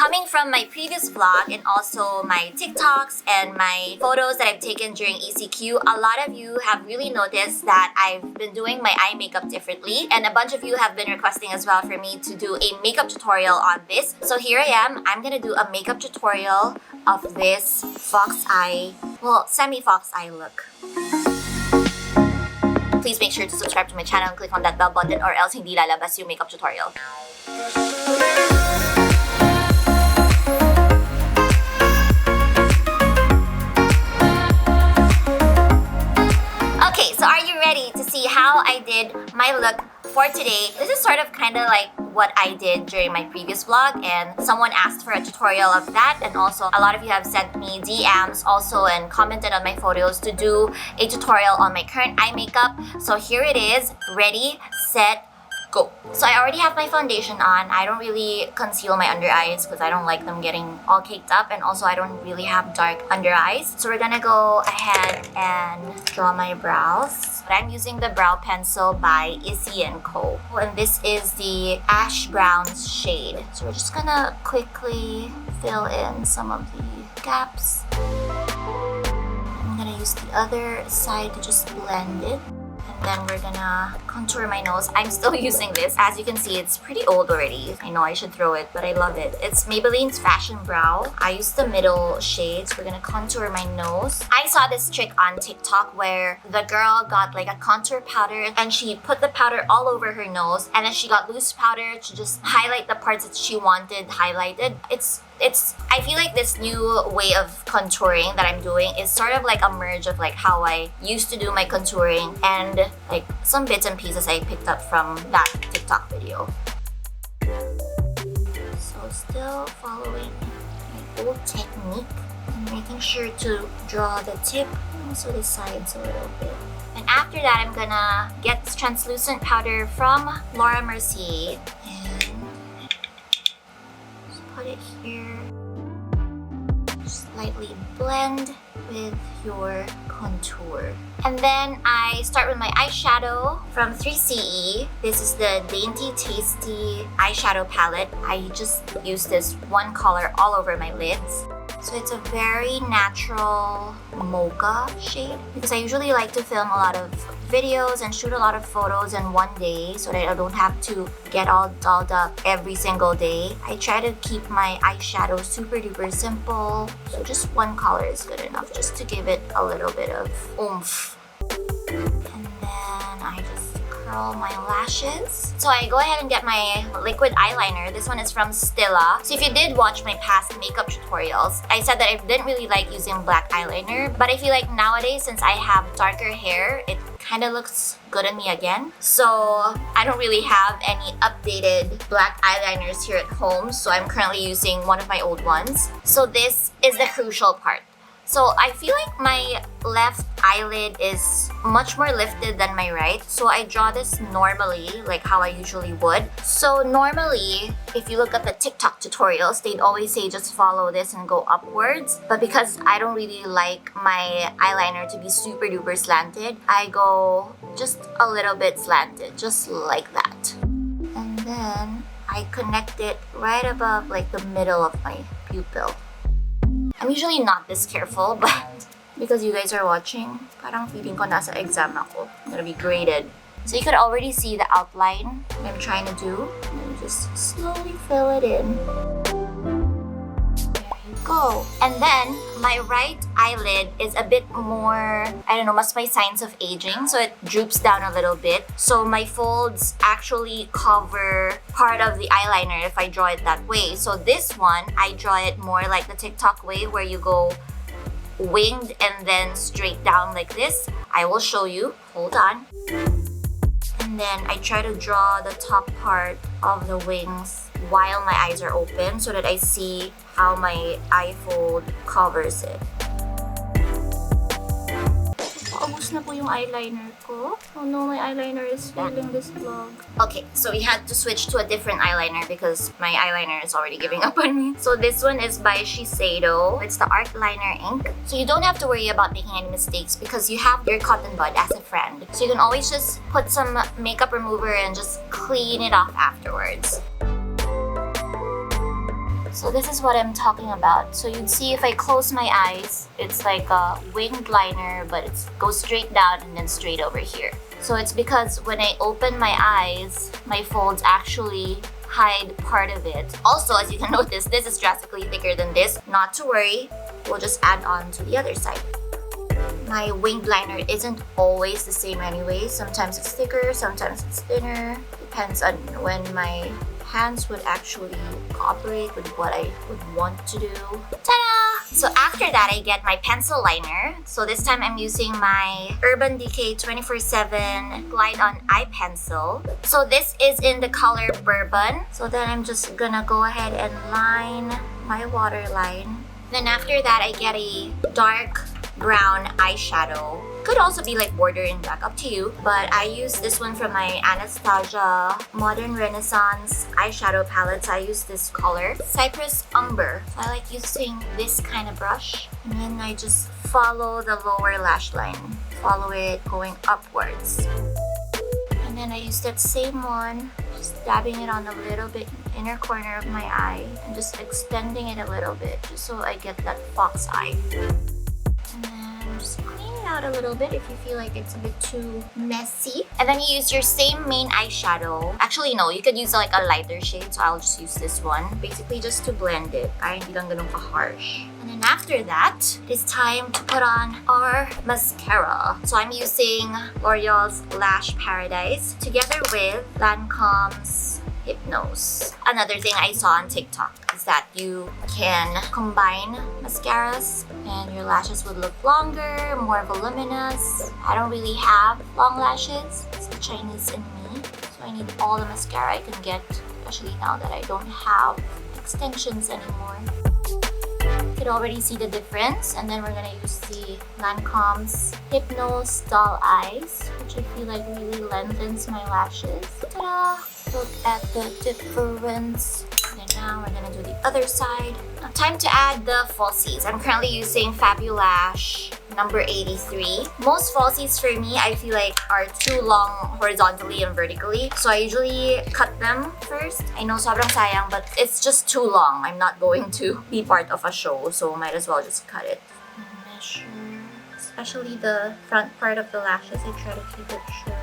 Coming from my previous vlog and also my TikToks and my photos that I've taken during ISSY CO, a lot of you have really noticed that I've been doing my eye makeup differently, and a bunch of you have been requesting as well for me to do a makeup tutorial on this. So here I am. I'm gonna do a makeup tutorial of this fox eye, well, semi-fox eye look. Please make sure to subscribe to my channel and click on that bell button or else hindi lalabas yung makeup tutorial. Okay, so are you ready to see how I did my look for today? This is sort of kind of like what I did during my previous vlog, and someone asked for a tutorial of that, and also a lot of you have sent me DMs also and commented on my photos to do a tutorial on my current eye makeup. So here it is, ready, set, go. So I already have my foundation on. I don't really conceal my under eyes because I don't like them getting all caked up, and also I don't really have dark under eyes. So we're gonna go ahead and draw my brows. I'm using the brow pencil by ISSY CO, and this is the ash brown shade. So we're just gonna quickly fill in some of the gaps. I'm gonna use the other side to just blend it. And then we're gonna contour my nose. I'm still using this. As you can see, it's pretty old already. I know I should throw it, but I love it. It's Maybelline's Fashion Brow. I used the middle shade, so we're gonna contour my nose. I saw this trick on TikTok where the girl got like a contour powder and she put the powder all over her nose, and then she got loose powder to just highlight the parts that she wanted highlighted. I feel like this new way of contouring that I'm doing is sort of like a merge of like how I used to do my contouring and like some bits and pieces I picked up from that TikTok video. So still following my old technique and making sure to draw the tip and also the sides a little bit. And after that, I'm gonna get this translucent powder from Mercier and just put it here. Slightly blend with your contour. And then I start with my eyeshadow from 3CE. This is the Dainty Tasty eyeshadow palette. I just use this one color all over my lids. So it's a very natural mocha shade because I usually like to film a lot of videos and shoot a lot of photos in one day so that I don't have to get all dolled up every single day. I try to keep my eyeshadow super duper simple. So just one color is good enough just to give it a little bit of oomph. And then I just curl my lashes. So I go ahead and get my liquid eyeliner. This one is from Stila. So if you did watch my past makeup tutorials, I said that I didn't really like using black eyeliner, but I feel like nowadays since I have darker hair, it kind of looks good on me again. So I don't really have any updated black eyeliners here at home, so I'm currently using one of my old ones. So this is the crucial part. So I feel like my left eyelid is much more lifted than my right. So I draw this normally, like how I usually would. So normally, if you look at the TikTok tutorials, they'd always say just follow this and go upwards. But because I don't really like my eyeliner to be super duper slanted, I go just a little bit slanted, just like that. And then I connect it right above like the middle of my pupil. I'm usually not this careful, but because you guys are watching, parang feeling ko nasa exam ako. I'm gonna be graded. So you could already see the outline that I'm trying to do. And just slowly fill it in. There you go. And then my right eyelid is a bit more, I don't know, must be signs of aging. So it droops down a little bit. So my folds actually cover part of the eyeliner if I draw it that way. So this one, I draw it more like the TikTok way where you go winged and then straight down like this. I will show you. Hold on. And then I try to draw the top part of the wings while my eyes are open so that I see how my eye fold covers it. Paubos na po yung eyeliner ko. Oh no, my eyeliner is failing this vlog. Okay, so we had to switch to a different eyeliner because my eyeliner is already giving up on me. So this one is by Shiseido. It's the Art Liner ink. So you don't have to worry about making any mistakes because you have your cotton bud as a friend. So you can always just put some makeup remover and just clean it off afterwards. So this is what I'm talking about. So you'd see if I close my eyes, it's like a winged liner, but it goes straight down and then straight over here. So it's because when I open my eyes, my folds actually hide part of it. Also, as you can notice, this is drastically thicker than this. Not to worry, we'll just add on to the other side. My winged liner isn't always the same anyway. Sometimes it's thicker, sometimes it's thinner. Depends on when my hands would actually cooperate with what I would want to do. Ta-da! So after that, I get my pencil liner. So this time I'm using my Urban Decay 24/7 Glide On Eye Pencil. So this is in the color Bourbon. So then I'm just gonna go ahead and line my waterline. Then after that, I get a dark brown eyeshadow. Could also be like border in black, up to you. But I use this one from my Anastasia Modern Renaissance eyeshadow palette. So I use this color, Cypress Umber. So I like using this kind of brush. And then I just follow the lower lash line. Follow it going upwards. And then I use that same one, just dabbing it on a little bit inner corner of my eye. And just extending it a little bit, just so I get that fox eye. And then just clean it out a little bit if you feel like it's a bit too messy. And then you use your same main eyeshadow. Actually, no, you could use like a lighter shade, so I'll just use this one. Basically, just to blend it. Para hindi lang ganun ka-harsh. And then after that, it's time to put on our mascara. So I'm using L'Oreal's Lash Paradise together with Lancôme's Hypnose. Another thing I saw on TikTok is that you can combine mascaras and your lashes would look longer, more voluminous. I don't really have long lashes. It's the Chinese in me. So I need all the mascara I can get, especially now that I don't have extensions anymore. You could already see the difference. And then we're gonna use the Lancôme's Hypnose Doll Eyes, which I feel like really lengthens my lashes. Ta-da! Look at the difference. And now we're gonna do the other side. Now, time to add the falsies. I'm currently using Fabulash number 83. Most falsies for me, I feel like are too long horizontally and vertically. So I usually cut them first. I know sobrang sayang, but it's just too long. I'm not going to be part of a show, so might as well just cut it. Measure. Especially the front part of the lashes, I try to keep it shorter.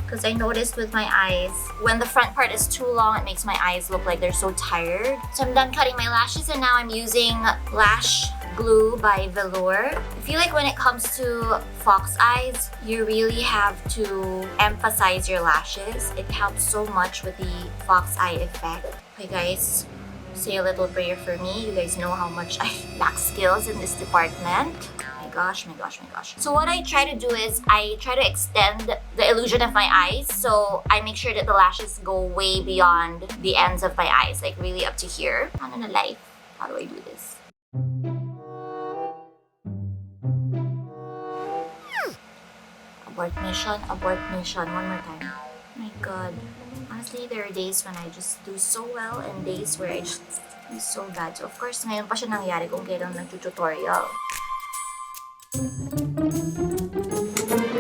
Because I noticed with my eyes, when the front part is too long, it makes my eyes look like they're so tired. So I'm done cutting my lashes and now I'm using Lash Glue by Velour. I feel like when it comes to fox eyes, you really have to emphasize your lashes. It helps so much with the fox eye effect. Okay guys, say a little prayer for me. You guys know how much I lack skills in this department. Gosh, my gosh. So what I try to do is I try to extend the illusion of my eyes. So I make sure that the lashes go way beyond the ends of my eyes, like really up to here. Ano na life? How do I do this? Abort mission. One more time. Oh my god. Honestly, there are days when I just do so well and days where I just do so bad. So of course, ngayon pa siya nangyari kung kailan nag-tutorial.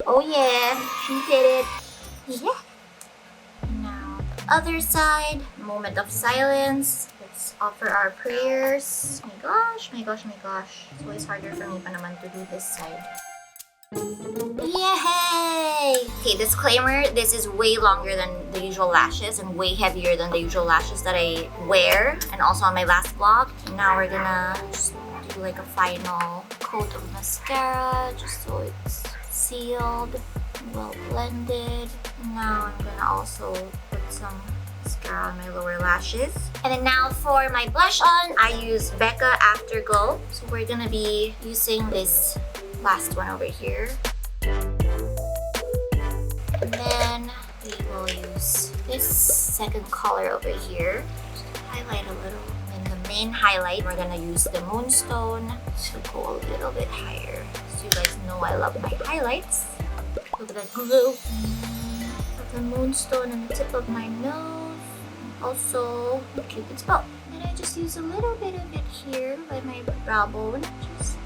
Oh yeah, she did it. Yeah. Now, the other side, moment of silence. Let's offer our prayers. My gosh. It's always harder for me pa naman to do this side. Yay! Okay, disclaimer, this is way longer than the usual lashes and way heavier than the usual lashes that I wear and also on my last vlog. And now we're gonna just do like a final coat of mascara just so it's sealed, well blended. Now I'm gonna also put some mascara on my lower lashes. And then now for my blush on, I use Becca Afterglow. So we're gonna be using this last one over here. And then we will use this second color over here. Just highlight a little. Main highlight, we're gonna use the Moonstone to go a little bit higher. So you guys know I love my highlights. Look at that glue. Put the Moonstone on the tip of my nose. Also, Cupid's bow. And I just use a little bit of it here by my brow bone. Just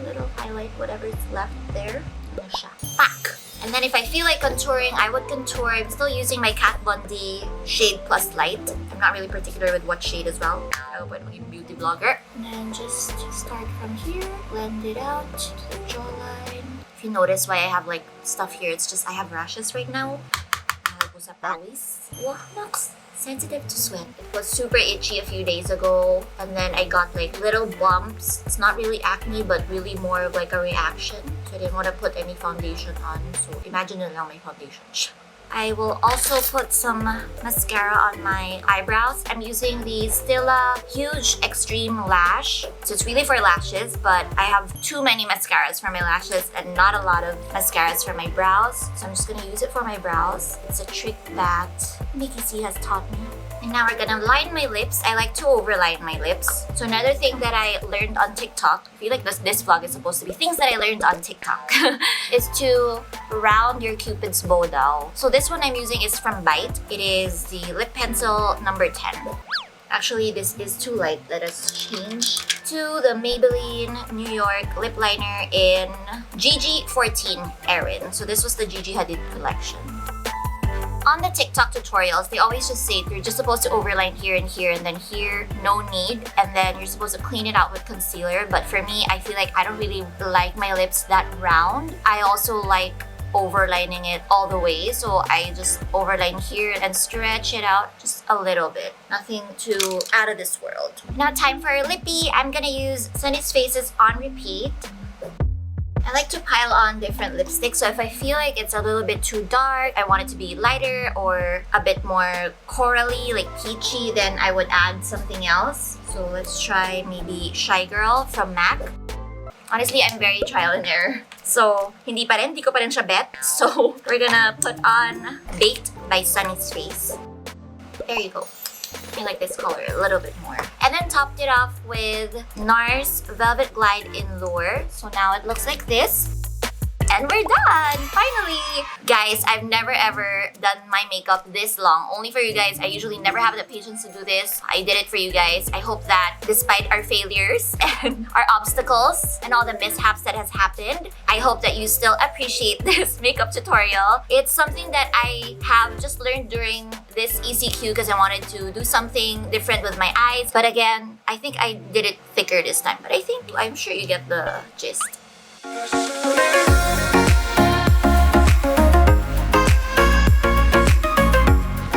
a little highlight, whatever's left there. Ano siya? Pak! And then if I feel like contouring, I would contour. I'm still using my Kat Von D Shade Plus Light. I'm not really particular with what shade as well. I hope I'm a beauty blogger. And then just start from here, blend it out to the jawline. If you notice why I have like stuff here, it's just I have rashes right now. Wow, Nox. Sensitive to sweat. It was super itchy a few days ago, and then I got like little bumps. It's not really acne, but really more of like a reaction. So I didn't want to put any foundation on. So imagine na lang my foundation. I will also put some mascara on my eyebrows. I'm using the Stila Huge Extreme Lash. So it's really for lashes, but I have too many mascaras for my lashes and not a lot of mascaras for my brows. So I'm just gonna use it for my brows. It's a trick that Mickey C has taught me. And now we're gonna line my lips. I like to overline my lips. So another thing that I learned on TikTok, I feel like this vlog is supposed to be things that I learned on TikTok, is to round your Cupid's bow doll. So this one I'm using is from Bite. It is the lip pencil number 10. Actually, this is too light. Let us change to the Maybelline New York lip liner in GG14 Erin. So this was the Gigi Hadid collection. On the TikTok tutorials, they always just say you're just supposed to overline here and then here, no need. And then you're supposed to clean it out with concealer. But for me, I feel like I don't really like my lips that round. I also like overlining it all the way. So I just overline here and stretch it out just a little bit. Nothing too out of this world. Now time for a lippy. I'm gonna use Sunny's Faces on repeat. I like to pile on different lipsticks, so if I feel like it's a little bit too dark, I want it to be lighter or a bit more corally, like peachy, then I would add something else. So let's try maybe Shy Girl from MAC. Honestly, I'm very trial and error. So, hindi ko pa rin siya bet. So, we're gonna put on Baked by Sunny's Face. There you go. I like this color a little bit more. And then topped it off with Nars Velvet Glide in Lure. So now it looks like this. And we're done! Finally! Guys, I've never ever done my makeup this long. Only for you guys. I usually never have the patience to do this. I did it for you guys. I hope that despite our failures and our obstacles and all the mishaps that has happened, I hope that you still appreciate this makeup tutorial. It's something that I have just learned during this ISSY CO because I wanted to do something different with my eyes. But again, I think I did it thicker this time. But I'm sure you get the gist.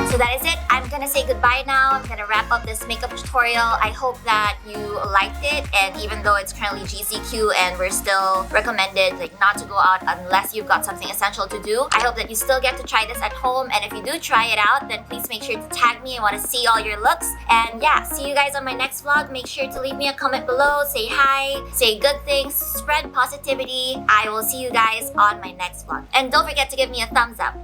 So that is it. I'm gonna say goodbye now. I'm gonna wrap up this makeup tutorial. I hope that you liked it, and even though it's currently GCQ and we're still recommended not to go out unless you've got something essential to do, I hope that you still get to try this at home. And if you do try it out, then please make sure to tag me. I want to see all your looks. And yeah, see you guys on my next vlog. Make sure to leave me a comment below, say hi, say good things, spread positivity. I will see you guys on my next vlog. And don't forget to give me a thumbs up.